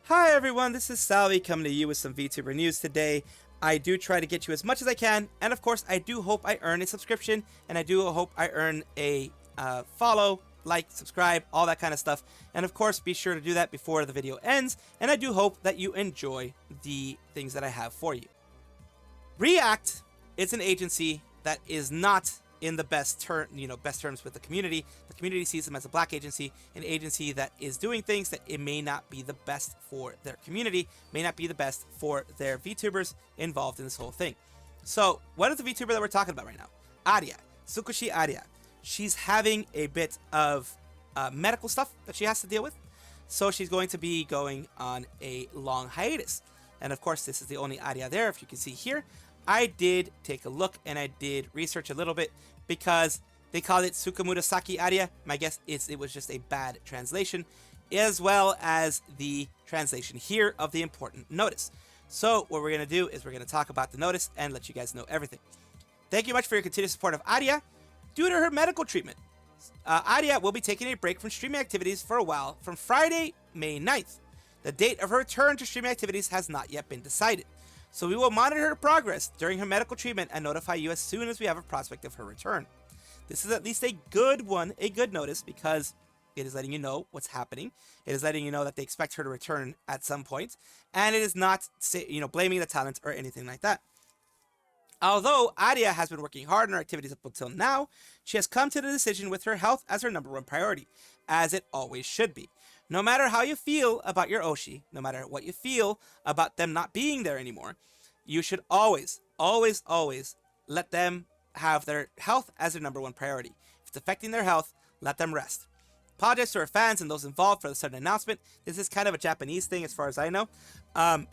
Hi everyone, this is Salvi coming to you with some VTuber news today. I do try to get you as much as I can, and of course I do hope I earn a subscription, and I do hope I earn a follow, like, subscribe, all that kind of stuff. And of course be sure to do that before the video ends, and I do hope that you enjoy the things that I have for you. React is an agency that is not in the best terms with the community. The community sees them as a black agency, an agency that is doing things that it may not be the best for their community, may not be the best for their VTubers involved in this whole thing. So what is the VTuber that we're talking about right now? Arya, Tsukushi Arya. She's having a bit of medical stuff that she has to deal with. So she's going to be going on a long hiatus. And of course, this is the only Arya there, if you can see here. I did take a look and I did research a little bit because they called it Sukamurasaki Arya. My guess is it was just a bad translation, as well as the translation here of the important notice. So what we're going to do is we're going to talk about the notice and let you guys know everything. Thank you much for your continued support of Arya. Due to her medical treatment, Arya will be taking a break from streaming activities for a while from Friday, May 9th. The date of her return to streaming activities has not yet been decided. So we will monitor her progress during her medical treatment and notify you as soon as we have a prospect of her return. This is at least a good one, a good notice, because it is letting you know what's happening. It is letting you know that they expect her to return at some point, and it is not, blaming the talent or anything like that. Although Arya has been working hard on her activities up until now, she has come to the decision with her health as her #1 priority, as it always should be. No matter how you feel about your Oshi, no matter what you feel about them not being there anymore, you should always, always, always let them have their health as their #1 priority. If it's affecting their health, let them rest. Apologize to our fans and those involved for the sudden announcement. This is kind of a Japanese thing as far as I know.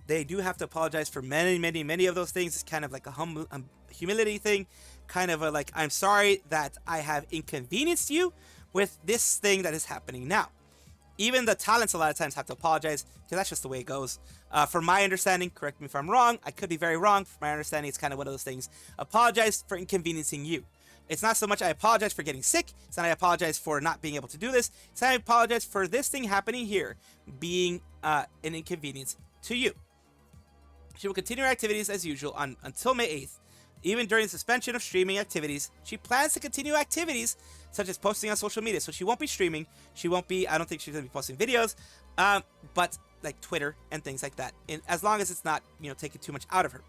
They do have to apologize for many of those things. It's kind of like a humility thing. Kind of a like, I'm sorry that I have inconvenienced you with this thing that is happening now. Even the talents a lot of times have to apologize, because that's just the way it goes. From my understanding, correct me if I'm wrong, I could be very wrong. From my understanding, it's kind of one of those things. Apologize for inconveniencing you. It's not so much I apologize for getting sick, it's not I apologize for not being able to do this, it's I apologize for this thing happening here being an inconvenience to you. She will continue her activities as usual until May 8th. Even during the suspension of streaming activities, she plans to continue activities such as posting on social media. So she won't be streaming. She won't be, I don't think she's going to be posting videos, but like Twitter and things like that. And as long as it's not, taking too much out of her.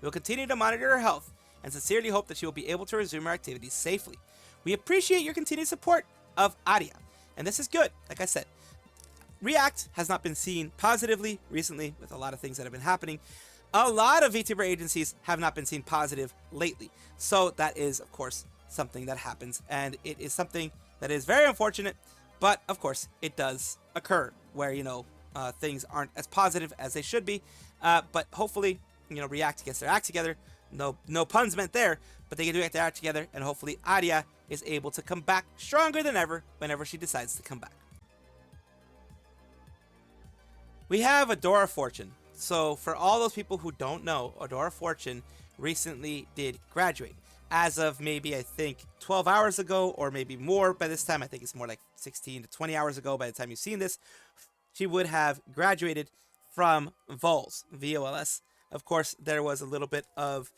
We will continue to monitor her health and sincerely hope that she will be able to resume her activities safely. We appreciate your continued support of Arya. And this is good, like I said. React has not been seen positively recently with a lot of things that have been happening. A lot of VTuber agencies have not been seen positive lately. So that is, of course, something that happens. And it is something that is very unfortunate. But, of course, it does occur where, things aren't as positive as they should be. But hopefully, React gets their act together. No puns meant there. But they can get their act together. And hopefully, Arya is able to come back stronger than ever whenever she decides to come back. We have Adora Fortune. So for all those people who don't know, Adora Fortune recently did graduate. As of maybe, I think, 12 hours ago, or maybe more by this time, I think it's more like 16 to 20 hours ago by the time you've seen this, she would have graduated from VOLS, VOLS. Of course, there was a little bit of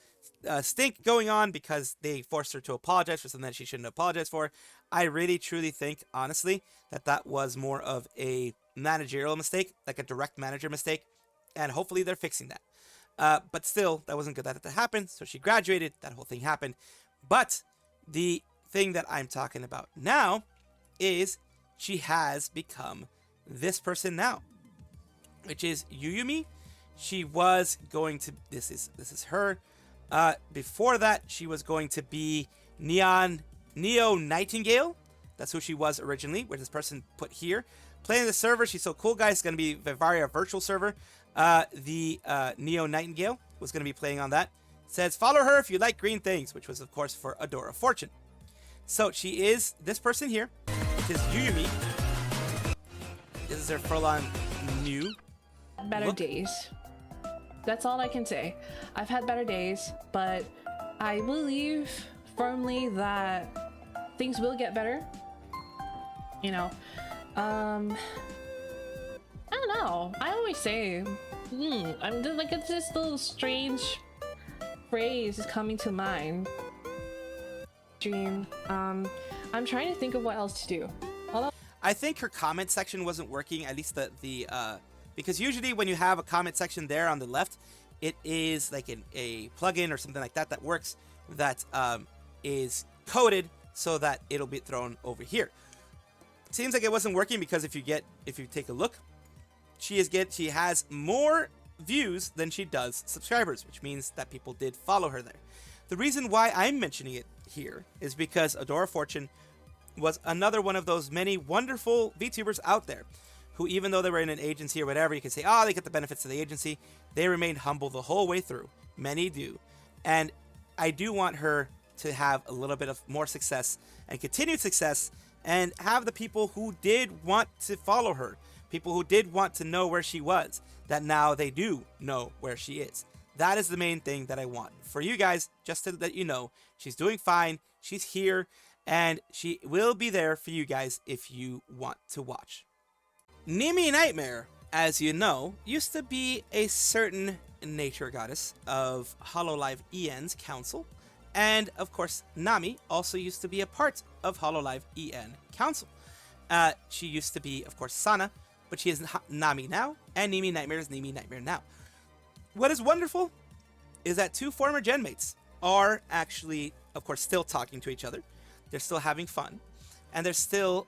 stink going on because they forced her to apologize for something that she shouldn't apologize for. I really, truly think, honestly, that was more of a managerial mistake, like a direct manager mistake. And hopefully they're fixing that. But still, that wasn't good that happened. So she graduated. That whole thing happened. But the thing that I'm talking about now is she has become this person now, which is Yuyumi. She was going to, this is her. Before that, she was going to be Neo Nightingale. That's who she was originally, where this person put here. Playing the server, she's so cool, guys. It's going to be Vivaria virtual server. The Neo Nightingale was going to be playing on that. It says, follow her if you like green things, which was, of course, for Adora Fortune. So she is this person here, which is Yuyumi. This is her full-on new better days. That's all I can say. I've had better days, but I believe firmly that things will get better. I don't don't know. I always say, I'm just like, it's this little strange phrase is coming to mind. Dream. I'm trying to think of what else to do. I think her comment section wasn't working, at least because usually when you have a comment section there on the left, it is like a plugin or something like that that works, that is coded so that it'll be thrown over here. Seems like it wasn't working because if you take a look, she has more views than she does subscribers, which means that people did follow her there. The reason why I'm mentioning it here is because Adora Fortune was another one of those many wonderful VTubers out there who, even though they were in an agency or whatever, you can say, oh, they get the benefits of the agency, they remained humble the whole way through. Many do. And I do want her to have a little bit of more success and continued success, and have the people who did want to follow her, people who did want to know where she was, that now they do know where she is. That is the main thing that I want for you guys, just to let you know she's doing fine, she's here, and she will be there for you guys if you want to watch. Nimi Nightmare, as you know, used to be a certain nature goddess of hololive EN's council, and of course Namie also used to be a part of hololive EN council. She used to be, of course, Sana, but she is Namie now, and Nimi Nightmare is Nimi Nightmare now. What is wonderful is that two former genmates are actually, of course, still talking to each other. They're still having fun, and they're still,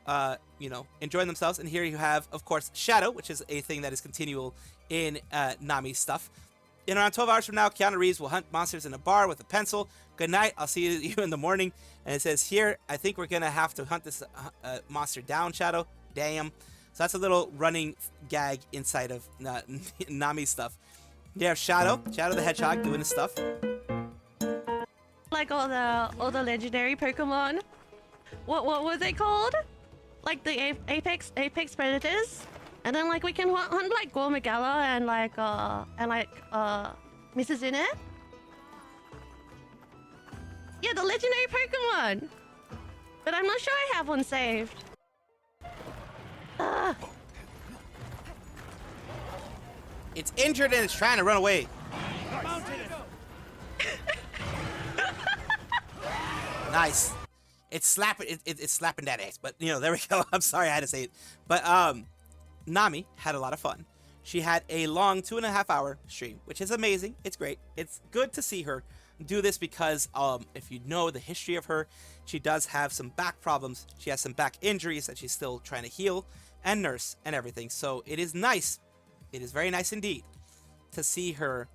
enjoying themselves. And here you have, of course, Shadow, which is a thing that is continual in Nami's stuff. In around 12 hours from now, Keanu Reeves will hunt monsters in a bar with a pencil. Good night. I'll see you in the morning. And it says here, I think we're going to have to hunt this monster down, Shadow. Damn. So that's a little running gag inside of Nami's stuff. Yeah, Shadow the Hedgehog doing his stuff. Like all the legendary Pokemon. What was it called? Like the apex predators. And then like we can hunt like Gormagala and Mrs. Innet. Yeah, the legendary Pokemon. But I'm not sure I have one saved. It's injured and it's trying to run away. Nice. It's slapping. It's slapping that ass. But there we go. I'm sorry I had to say it. But Namie had a lot of fun. She had a long 2.5-hour stream, which is amazing. It's great. It's good to see her do this because if you know the history of her, she does have some back problems. She has some back injuries that she's still trying to heal and nurse and everything. So it is nice. It is very nice indeed to see her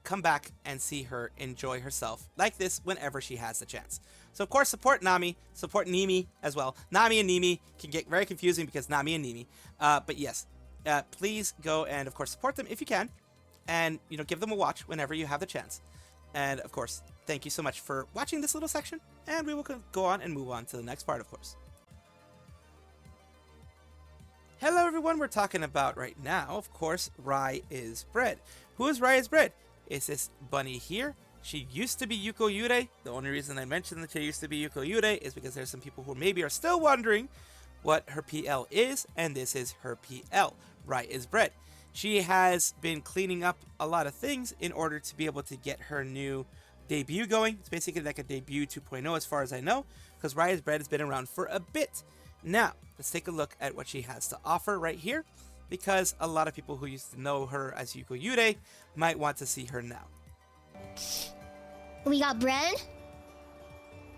come back and see her enjoy herself like this whenever she has the chance. So of course, support Namie, support Nimi as well. Namie and Nimi can get very confusing because Namie and Nimi. But yes, please go and of course support them if you can, and give them a watch whenever you have the chance. And of course, thank you so much for watching this little section, and we will go on and move on to the next part, of course. Hello everyone, we're talking about right now, of course, Ryeisbread. Who is Ryeisbread? It's this bunny here. She used to be Yuko Yurei. The only reason I mentioned that she used to be Yuko Yurei is because there's some people who maybe are still wondering what her PL is, and this is her PL, Ryeisbread. She has been cleaning up a lot of things in order to be able to get her new debut going. It's basically like a debut 2.0 as far as I know, because Ryeisbread has been around for a bit. Now, let's take a look at what she has to offer right here, because a lot of people who used to know her as Yuko Yurei might want to see her now. We got bread.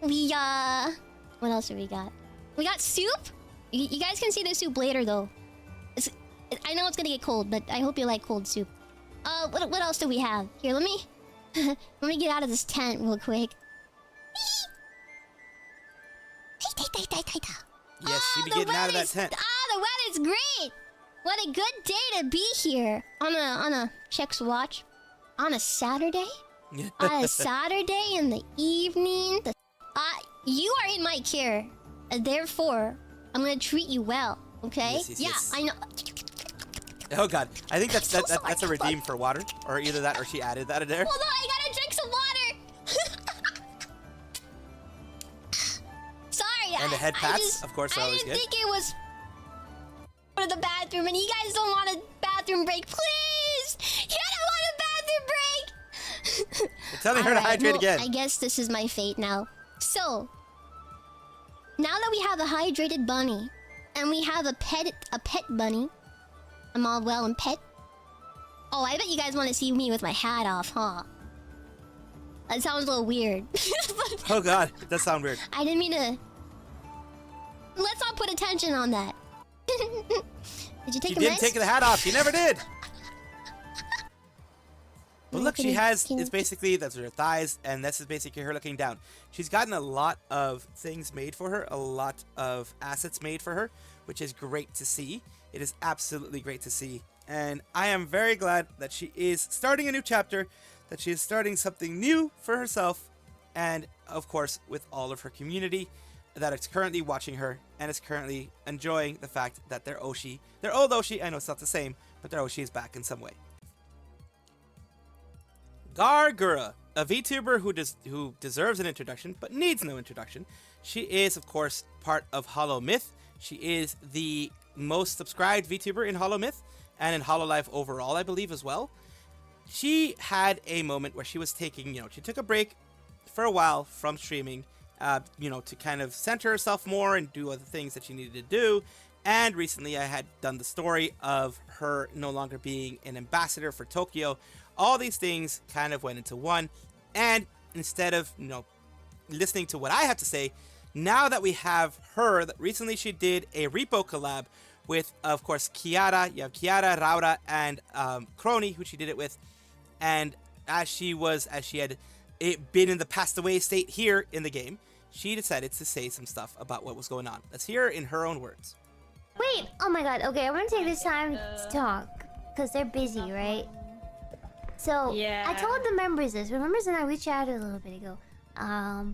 We what else do we got? We got soup. You guys can see the soup later though. I know it's gonna get cold, but I hope you like cold soup. What else do we have? Here, let me get out of this tent real quick. Yes, she be getting out of that tent. The weather's great. What a good day to be here on a checks watch on a Saturday. On a Saturday in the evening. You are in my care, therefore I'm gonna treat you well. Okay? Yes. I know. Oh god, I think that's a redeem for water, or either that or she added that in there. Hold on, I gotta drink some water. Sorry. And the head pats, of course, are always good. I didn't think it was. go to the bathroom and you guys don't want a bathroom break, please! You don't want a bathroom break! You're telling her to hydrate again. I guess this is my fate now. So, now that we have a hydrated bunny, and we have a pet bunny, I'm all well and pet. Oh, I bet you guys want to see me with my hat off, huh? That sounds a little weird. Oh god, it does sound weird. I didn't mean to... Let's not put attention on that. Did you take a mess? You didn't take the hat off. You never did. But look, she has, it's basically, that's her thighs, and this is basically her looking down. She's gotten a lot of things made for her, a lot of assets made for her, which is great to see. It is absolutely great to see. And I am very glad that she is starting a new chapter, that she is starting something new for herself, and of course, with all of her community that is currently watching her, and is currently enjoying the fact that their old Oshi, I know it's not the same, but their Oshi is back in some way. Gura, a VTuber who deserves an introduction, but needs no introduction. She is, of course, part of hololive. She is the most subscribed VTuber in hololive, and in hololive overall, I believe, as well. She had a moment where she was taking, she took a break for a while from streaming, to kind of center herself more and do other things that she needed to do. And recently I had done the story of her no longer being an ambassador for Tokyo. All these things kind of went into one. And instead of, listening to what I have to say, now that we have her, that recently she did a repo collab with, of course, Kiara. You have Kiara, Raora, and Kronii, who she did it with. And as she had been in the passed away state here in the game, she decided to say some stuff about what was going on. Let's hear her in her own words. Wait, oh my god, okay, I'm gonna take this time to talk, because they're busy, right? So, yeah. I told the members this. The members and I, we chatted a little bit ago.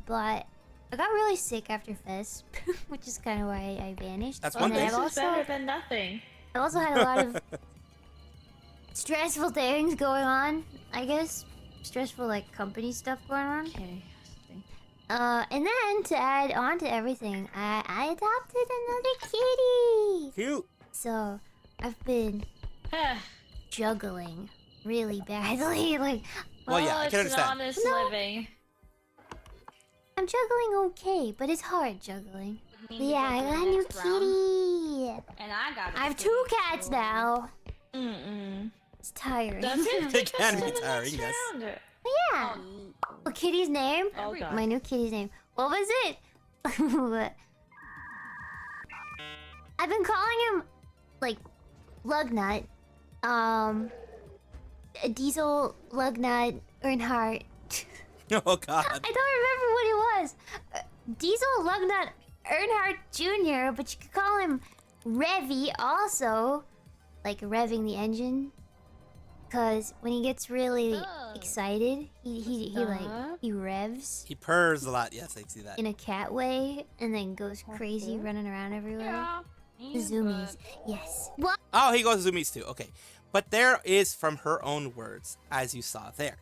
But I got really sick after Fest, which is kind of why I vanished. That's one thing. This is better than nothing. I also had a lot of stressful things going on, I guess. Stressful, like, company stuff going on. Okay. And then, to add on to everything, I adopted another kitty! Cute! So, I've been juggling really badly, like... Well, yeah, I can it's understand. An honest living. I'm juggling okay, but it's hard juggling. But Need to yeah, go I to got the a new next round. kitty! And I got. I have 2 cats now! Mm-mm. It's tiring. Does it? It can be That's the tiring, next yes. round. Yeah! A kitty's name? Oh god. My new kitty's name. What was it? I've been calling him, like, Lugnut. Diesel, Lugnut, Earnhardt. Oh god. I don't remember what it was. Diesel, Lugnut, Earnhardt Jr., but you could call him Revy also. Like, revving the engine. Because when he gets really excited, he revs. He purrs a lot. Yes, I see that. In a cat way, and then goes crazy, running around everywhere. The zoomies, yes. What? Oh, he goes zoomies too. Okay. But there is from her own words, as you saw there.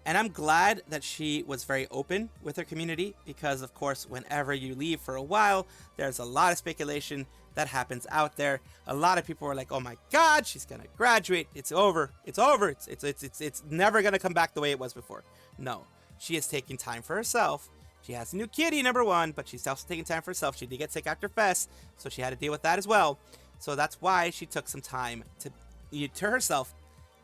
And I'm glad that she was very open with her community because, of course, whenever you leave for a while, there's a lot of speculation that happens out there. A lot of people are like, oh my god, she's gonna graduate. It's over. It's over. It's never gonna come back the way it was before. No. She is taking time for herself. She has a new kitty, number one, but she's also taking time for herself. She did get sick after Fest, so she had to deal with that as well. So that's why she took some time to herself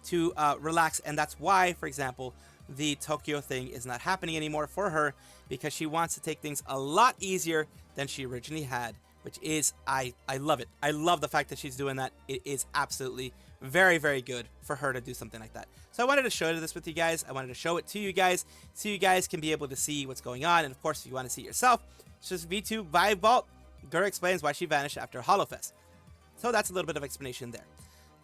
to relax. And that's why, for example, the Tokyo thing is not happening anymore for her, because she wants to take things a lot easier than she originally had, which is, I love it. I love the fact that she's doing that. It is absolutely very, very good for her to do something like that. So I wanted to share this with you guys. I wanted to show it to you guys so you guys can be able to see what's going on. And of course, if you want to see it yourself, it's just V2 Vibe Vault. Gura explains why she vanished after HoloFest. So that's a little bit of explanation there.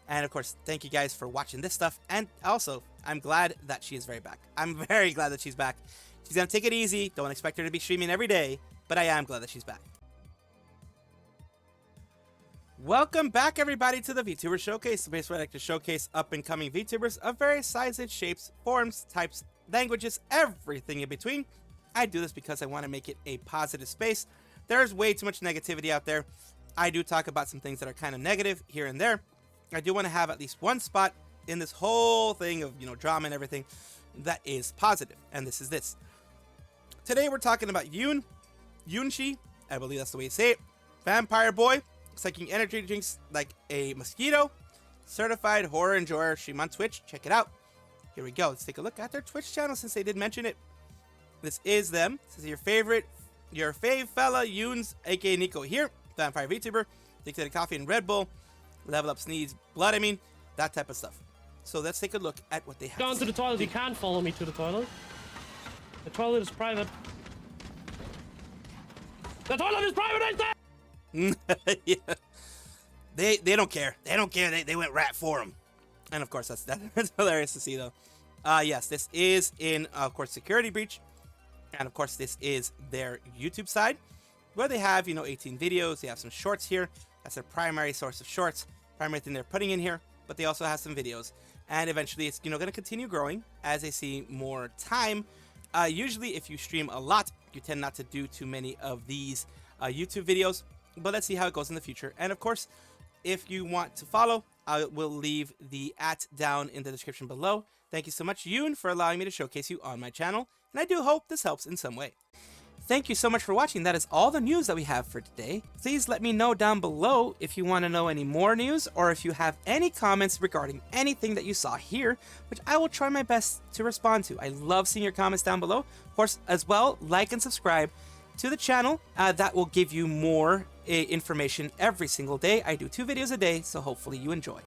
And of course, thank you guys for watching this stuff. And also, I'm glad that she is very back. I'm very glad that she's back. She's going to take it easy. Don't expect her to be streaming every day, but I am glad that she's back. Welcome back, everybody, to the VTuber Showcase, the place where I like to showcase up-and-coming VTubers of various sizes, shapes, forms, types, languages, everything in between. I do this because I want to make it a positive space. There's way too much negativity out there, I do talk about some things that are kind of negative here and there. I do want to have at least one spot in this whole thing of, you know, drama and everything that is positive, and this is this. Today we're talking about Yunschy, I believe that's the way you say it, vampire boy, sucking energy drinks like a mosquito, certified horror enjoyer, stream on Twitch. Check it out. Here we go. Let's take a look at their Twitch channel since they did mention it. This is them. This is your fave fella, Yuns, aka Nico here, vampire VTuber, addicted to coffee and Red Bull, level up sneeze, blood, that type of stuff. So let's take a look at what they have. Gone to the toilet, you can't follow me to the toilet. The toilet is private. The toilet is private, I said! Yeah. They don't care. They don't care. They went rat for them. And of course, that's hilarious to see, though. Yes, this is in, of course, security breach. And of course, this is their YouTube side, where they have, you know, 18 videos. They have some shorts here. That's their primary source of shorts. Primary thing they're putting in here. But they also have some videos. And eventually, it's, you know, going to continue growing as they see more time. Usually, if you stream a lot, you tend not to do too many of these YouTube videos. But let's see how it goes in the future. And of course, if you want to follow, I will leave the @ down in the description below. Thank you so much, Yoon, for allowing me to showcase you on my channel. And I do hope this helps in some way. Thank you so much for watching. That is all the news that we have for today. Please let me know down below if you want to know any more news or if you have any comments regarding anything that you saw here, which I will try my best to respond to. I love seeing your comments down below. Of course, as well, like and subscribe to the channel. That will give you more information every single day. I do 2 videos a day, so hopefully you enjoy.